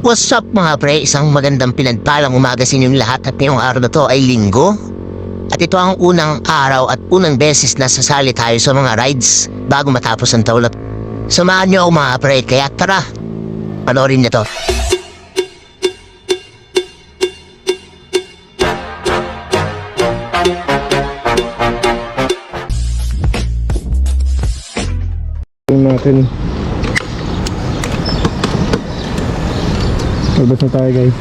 What's up mga pre? Isang magandang pinagpalang umaga sa inyong lahat at ngayong araw na to ay linggo. At ito ang unang araw at unang beses na sasali tayo sa mga rides bago matapos ang taon. Samahan niyo ako mga pre, kaya tara, panoorin niyo to. Natin labas na tayo guys.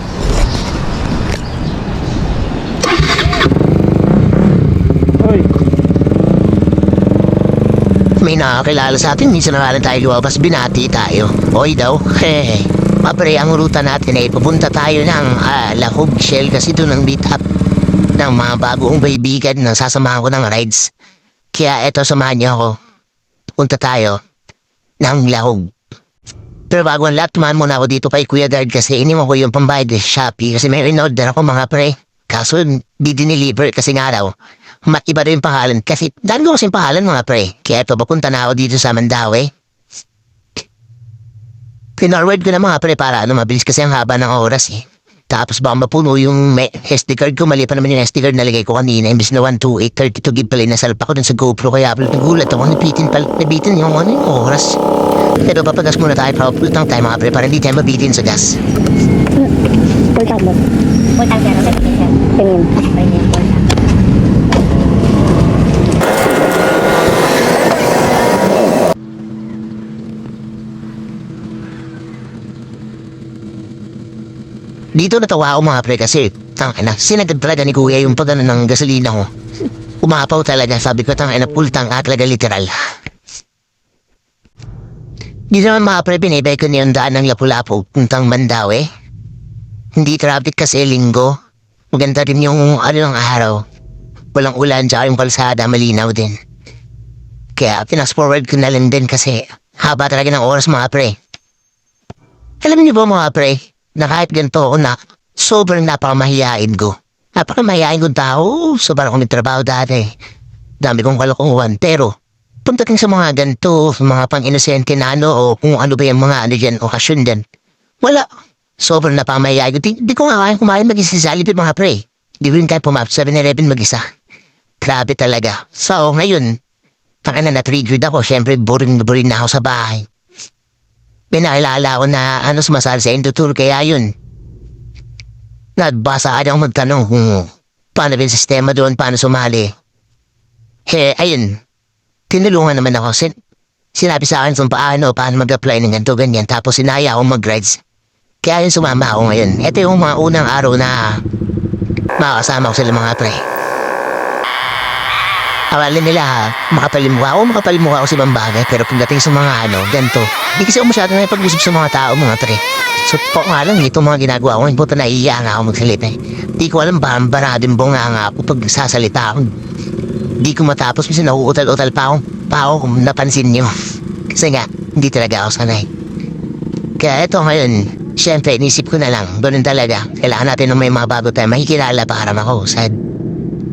Hoy, May nakakilala sa atin, minsan na lang tayo lumabas, binati tayo. Oy daw, hehe. Mapre, ang ruta natin ay papunta tayo ng Lahog Shell kasi doon ang meet up ng mga bagong kaibigan na sasamahan ko ng rides. Kaya eto, samahan niyo ako. Punta tayo ng Lahog. Pero bago ang lahat, tumahan muna ako dito kay Kuya Guard kasi iniwan ko yung pambayad sa Shopee kasi may in-order ako mga pre. Kaso di dineliver kasi nga daw. Iba daw yung pangalan kasi dahil ko kasing pangalan mga pre. Kaya ito, papunta na ako dito sa Mandaue. Pinorward ko na mga pre para mabilis kasi ang haba ng oras eh. Tapos baka mapuno yung SD card ko. Mali pa naman yung SD card na lagay ko kanina. Imbis na 128, 32 gig pala yung nasalpa ko dun sa GoPro. Kaya pala nagulat ako. Nabitin yung yung oras. Pero papagas muna tayo para pultang tayo mga pre para hindi tayo mabitin sa gas. Full tank mo. Full tank yan. Premium. Premium. Full tank. Dito natawa ako mga pre kasi sinagad talaga ni Kuya yung pagano ng gasolina ko. Umapaw talaga, sabi ko pultang at talaga literal. Dito naman mga pre, binibay ko na yung daan ng Lapu-Lapu puntang Mandaue. Hindi traffic kasi linggo. Maganda rin yung ng araw. Walang ulan tsaka yung kalsada malinaw din. Kaya pinas forward ko na lang din kasi haba talaga ng oras mga pre. Alam niyo ba mga pre, na kahit ganito ako na sobrang napakamahiyain ko. Napakamahiyain kong tao, sobrang akong nagtrabaho dati. Dami kong kalokohan, pero pagdating sa mga ganito, mga pang-inosente na o kung ano ba yung mga dyan, okasyon dyan, wala. Sobrang napakamahiyain ko. Di ko nga kaya kumain mag-isa sa Jollibee mga pre. Di ko rin kaya pumap sa 7-Eleven mag-isa. Grabe talaga. So, ngayon, na-triggered ako. Siyempre, boring na ako sa bahay. Pinakilala ko na sumasali sa Indotour, kaya yun. Nabasa ka akong magtanong kung paano ba yung sistema doon, paano sumali. Ayun. Tinulungan naman ako. Sinabi sa akin kung paano mag-apply ng ganito, ganyan. Tapos sinaya akong mag-rides. Kaya yun sumama ako ngayon. Ito yung mga unang araw na makakasama ko sila mga pre. Awalin nila makapalimuha ako sa ibang bagay. Pero pagdating sa mga ganito, di kasi ako masyado na pag-usap sa mga tao mga pre. So po nga lang, itong mga ginagawa ko, puto naiiya nga ako magsalita. Di ko alam ba, baradin bunga nga ako pag sasalita ako. Di ko matapos kasi nauutal-utal pa ako kung napansin nyo. Kasi nga, hindi talaga ako sanay. Kaya ito ngayon, syempre, inisip ko na lang, doon talaga, kailangan natin ng may mga bago tayo, makikilala para makahusad.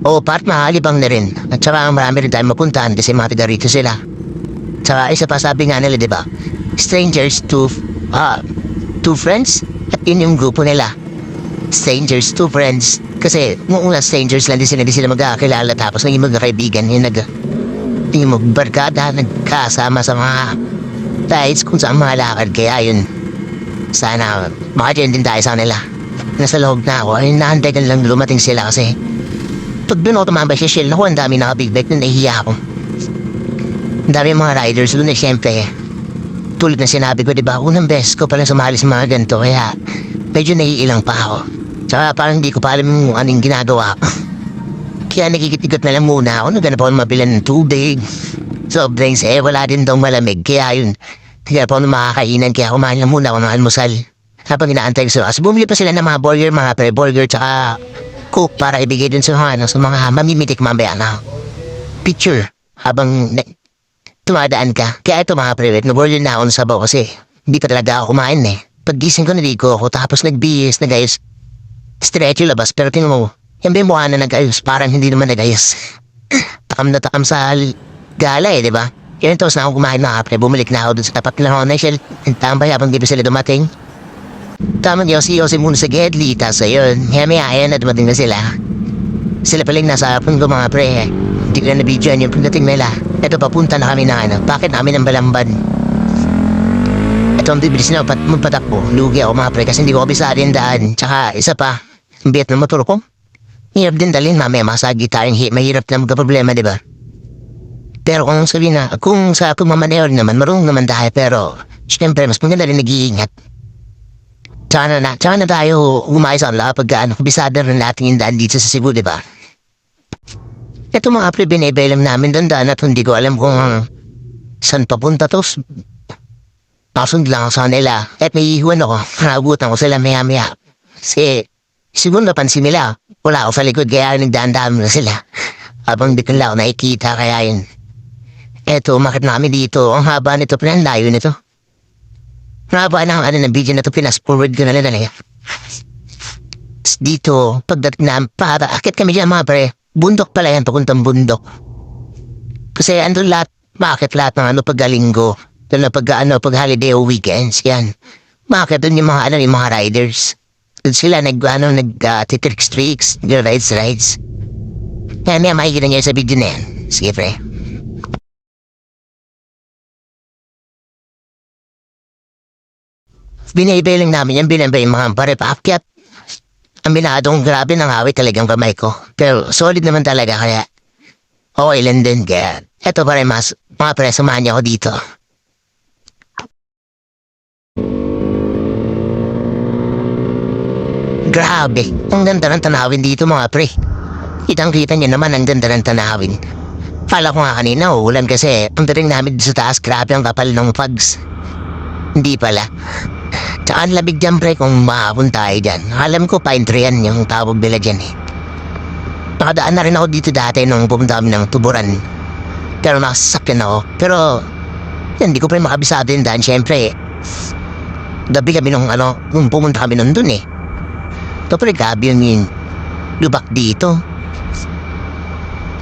O part mahalibang na rin. At saka marami rin tayong mapuntahan kasi mga tiga rito sila. Tsaka isa pa sabi nga nila, diba? Strangers to friends. At yun yung grupo nila. Strangers to friends. Kasi nung una strangers lang din sila magkakilala. Tapos naging magkakaibigan. Yung magbarkada, nagkasama sa mga rides kung saan mga lakad. Kaya yun, sana makajoin din tayo sa nila. Nasa loob na ako. Ay nahantagan lang lumating sila kasi pag doon ako tumambay si Shell, ang dami naka-big bike na nahihiya ako. Ang dami mga riders doon syempre. Tulad na sinabi ko, diba, unang beses ko palang sumali sa mga ganito, kaya medyo naiilang pa ako. Tsaka parang hindi ko pa alam yung anong ginagawa. Kaya nakikitikot na lang muna ako, naghanap ako mabilan ng tubig. Soft drinks, wala din daw malamig, kaya yun. Naghanap ako ng makakainan, kaya kumain lang muna ako ng almusal. Habang inaantay ko sila, so bumili pa sila ng mga burger, mga pre-burger, tsaka cook para ibigay dun sa mga mamimitik mamaya na picture habang tumadaan ka. Kaya ito mga pre-wet, naborder na ako ng sabaw kasi hindi pa talaga ako kumain eh. Pag-gising ko naligo ako tapos nagbihis, nagayos. Stretch yung labas pero tingnan mo, yan ba yung mukha na nagayos? Parang hindi naman nagayos. Takam na takam sa gala eh, diba? Kaya tapos na ako kumain mga pre, bumalik na ako dun sa tapat ng Shell. Tambay habang di pa sila dumating. Tama niyo, si Yossi muna sa Gedli, tas ayun, maya ayan na dumating na sila. Sila paling nasa hapon ko mga pre. Hindi ko na nabidyoan yung pagdating nila. Ito, papunta na kami na bakit namin ang Balamban? Ito ang bibilis na magpatakbo. Lugi ako mga pre kasi hindi ko kabisado yung daan. Tsaka isa pa, ang biyat ng motor ko. Hirap din dalhin mamaya masagi tayong mahirap na magka-problema, di ba? Pero kung sabihin na, kung sa pagmamaneho naman, marunong naman tayo pero siyempre mas maganda rin nag-iingat. Tsaka na tayo umayos ang lahat pagka kabisado rin natin yung daan dito sa Cebu, di ba? Ito mga pre, binibelam namin doon daan at hindi ko alam kung saan papunta to. Pasund lang sa nila. At may ihuan ako. Naabutan ko sila maya-maya. Kasi siguro napansin nila. Wala ako sa likod kaya nagdaan-daan na sila. Habang di ko lang ako nakikita kaya yun. Eto, umakit namin dito. Ang haba nito, pinanlayo nito. Ang haba ng video na ito, pinas-forward ko na lang eh. Dito, pagdating na, akit kami dyan mga pre. Bundok pala yan, pakuntang bundok. Kasi andun lahat, bakit lahat ng paggalinggo. Doon na pag holiday o weekends, yan. Bakit doon yung mga riders. Doon sila nag-tricks, rides. Kaya may makikita niya sa video na yan. Sige, pre. Binaybelang namin yan, binabay mga pare paakyat. Ang binadong grabe ng awit talagang kamay ko. Pero solid naman talaga kaya okay lang din kaya. Eto pare mga pre, samahan niyo ako dito. Grabe, ang ganda ng tanawin dito mga pre. Kitang-kita niyo naman ang ganda ng tanawin. Kala ko nga kanina uulan kasi ang dating namin sa taas, grabe ang kapal ng fogs. Hindi pala. Tsaka ang labig dyan pre kung mahapon tayo dyan. Alam ko pine tree yan yung tawag nila dyan eh. Nakadaan na rin ako dito dati nung pumunta kami ng Tuburan. Pero nakasasakyan ako. Pero hindi ko pa rin makabisado yung daan syempre. Gabi kami nung pumunta kami nun dun eh. Ito pre gabi yung lubak dito.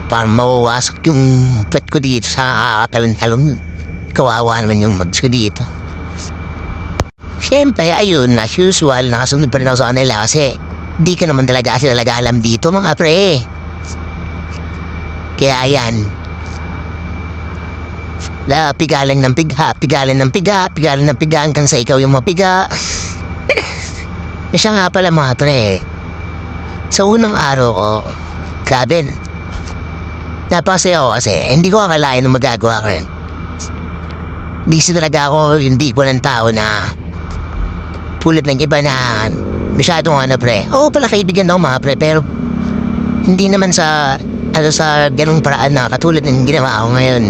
Parang mawawasak yung pet ko dito sa talon-talon. Kawawa naman yung mags ko dito. Siyempre, ayun, as usual, nakasunod pa rin ako sa kanila kasi di ka naman talaga alam dito mga pre. Kaya yan. Pigalan ng piga hanggang sa ikaw yung mapiga. Siya nga pala mga pre. Sa unang araw ko, grabe, napasaya ako kasi hindi ko akalain na magagawa ko rin. Busy talaga ako, hindi ko ng tao na pulot ng iba na masyadong pre. Oo pala kaibigan ako mga pre, pero hindi naman sa ganung paraan na katulad ng ginawa ko ngayon.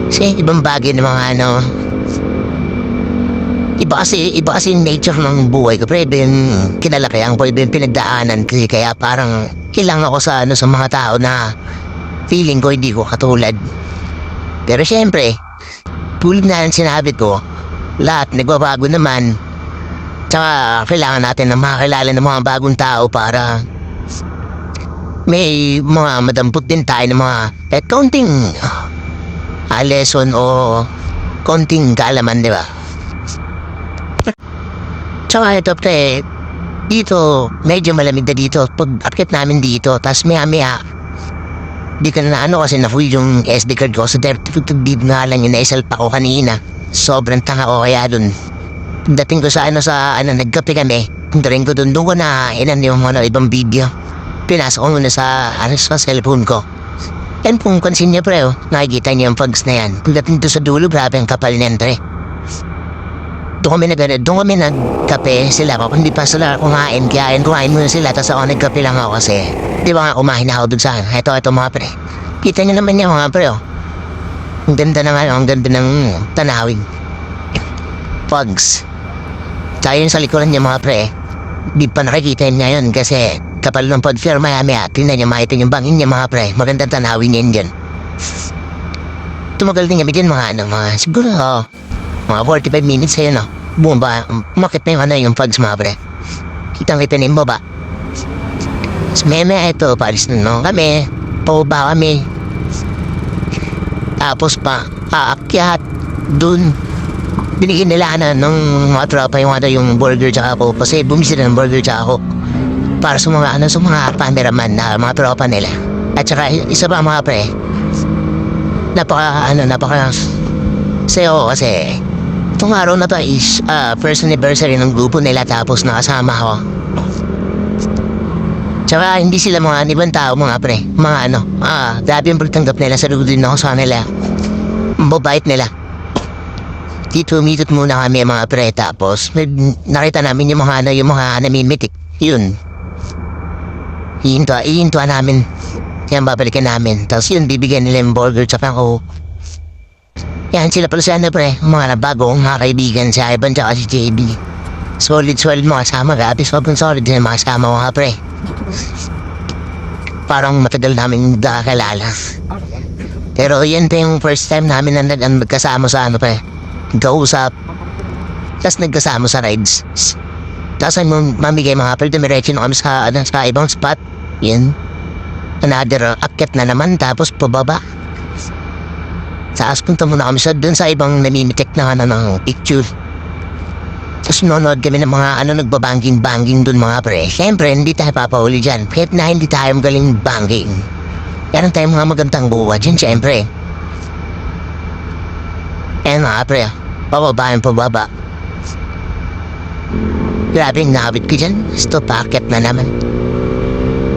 Kasi ibang bagay ng mga iba kasi yung nature ng buhay ko pre, yung kinalakihan ko, yung pinagdaanan ko, kaya parang ilang ako sa mga tao na feeling ko hindi ko katulad. Pero syempre, tulad na ang sinabi ko, lahat nagbabago naman. Tsaka kailangan natin na makakilala ng mga bagong tao para may mga madampot din tayo ng mga kaunting lesson o konting kaalaman, di ba? Tsaka ito pre, dito medyo malamig na dito pag akit namin dito, tas maya di ka na kasi na-full yung SD card ko, so bib nga lang yung naisalpa ko kanina. Sobrang tanga ko kaya dun. Dating ko sa nagkape kami, daring ko doon ko na yung ibang video. Pinasok ko muna sa cellphone ko. Yan kung pansin niya pre, nakikita niyo yung fogs na yan. Pagdating doon sa dulo, grabe ang kapal niyan pre. Doon kami nagkape sila ko, hindi pa sila kumain, kaya kumain muna sila, tapos ako nagkape lang ako kasi, di ba nga kumain ako doon sa ito mga pre. Kita niyo naman yan mga pre Ang ganda naman, ang ganda ng tanawin. Fogs. Tsaka yun sa likuran niya mga pre, di pa nakikita yun ngayon kasi kapal ng pod fair maya tingnan niya makita yung bangin niya mga pre, magandang tanawin yan dyan. Tumagal din kami dyan mga siguro mga 45 minutes ayun bumaba, umakit na yung fogs mga pre, kitang kita na yung baba. Meme ito, paris na kami, pababa kami, tapos pa aakyat dun binigyan nila ng mga tropa yung yung burger tsaka ako. Kasi bumisita ng burger tsaka ako. Para sa mga sa mga cameraman na mga tropa nila. At saka isa pa mga pre. Napaka sayo kasi itong araw na to is first anniversary ng grupo nila tapos nakasama ko. Tsaka hindi sila mga ibang tao mga pre. Mga grabe yung pagtanggap nila sa din ako sa nila. Mabait nila. Dito umitot muna kami mga pre tapos nakita namin yung mga namimitik. Yun. Iintuan namin. Kaya babalikan namin. Tapos yun bibigyan nila yung burger tsaka ako. Yan sila pala sa pre. Mga bagong mga kaibigan si Ivan tsaka si JB. Solid mga kasama. Grabe sobrang solid din mga kasama mga pre. Parang matagal namin nakakilala. Pero yan pa yung first time namin na nagkasama sa pre. Nagkausap. Tapos nagkasama sa rides. Tapos ay mamigay mga pre. Dumiretso na kami sa ibang spot. Yan. Another akyat na naman. Tapos pababa. Tapos punta muna kami dun sa ibang namimitik na ng picture. Tapos nanonood kami ng mga nagbabangking dun mga pre. Siyempre, hindi tayo papahuli dyan. Kahit na hindi tayo magaling bangking. Yan tayo mga magandang buwa dyan, siyempre. Yan mga pre, pababa. Grabe yung nakabit ko dyan. Gusto packet na naman.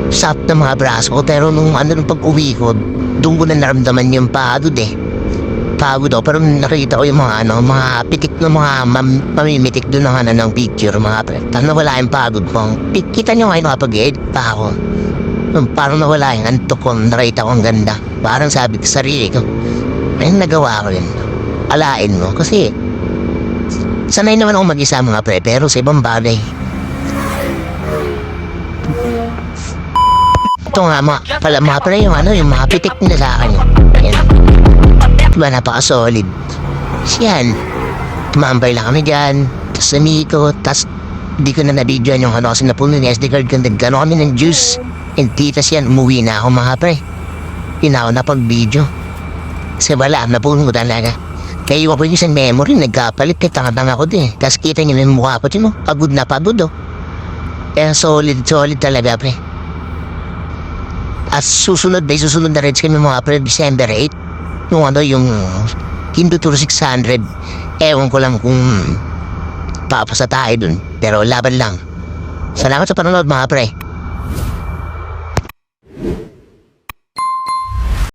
Sap na mga braso ko, pero nung pag-uwi ko, doon ko na naramdaman yung pagod eh. Pagod ako, pero nakita ko yung mga pitik ng mga mamimitik doon ng picture, mga pre. Parang nawala yung pagod ko. Kita nyo ngayon nakapag-edit pa ako. Parang nawala yung antok ko, nakita ko ang ganda. Parang sabi ko sa sarili ko, ay nagawa ko yun. Alain mo, kasi sanay naman ako mag-isa mga pre, pero sa ibang bagay. Ito nga mga pre, yung mga pitik nila sa akin. Yan. Diba napaka-solid. Yan. Tumambay lang kami dyan. Tapos namiko. Tapos di ko na nabidyoan yung kasi napuno ni SD card ko. Nagkano kami ng juice. And titas yan. Umuwi na ako mga pre. Yun ako napag-video. Kasi wala. Napuno ko talaga. Kaya iwan ko yung isang memory. Nagkapalit. Kaya tanga-tanga ko din. Tapos kita nyo yung mukha ko. Tino, pagod na pagod oh. Kaya solid talaga pre. At susunod na rin kami mga pre. December 8. Yung Hindu Tour 600. Ewan ko lang kung papasa tayo dun. Pero laban lang. Salamat sa panonood mga pre.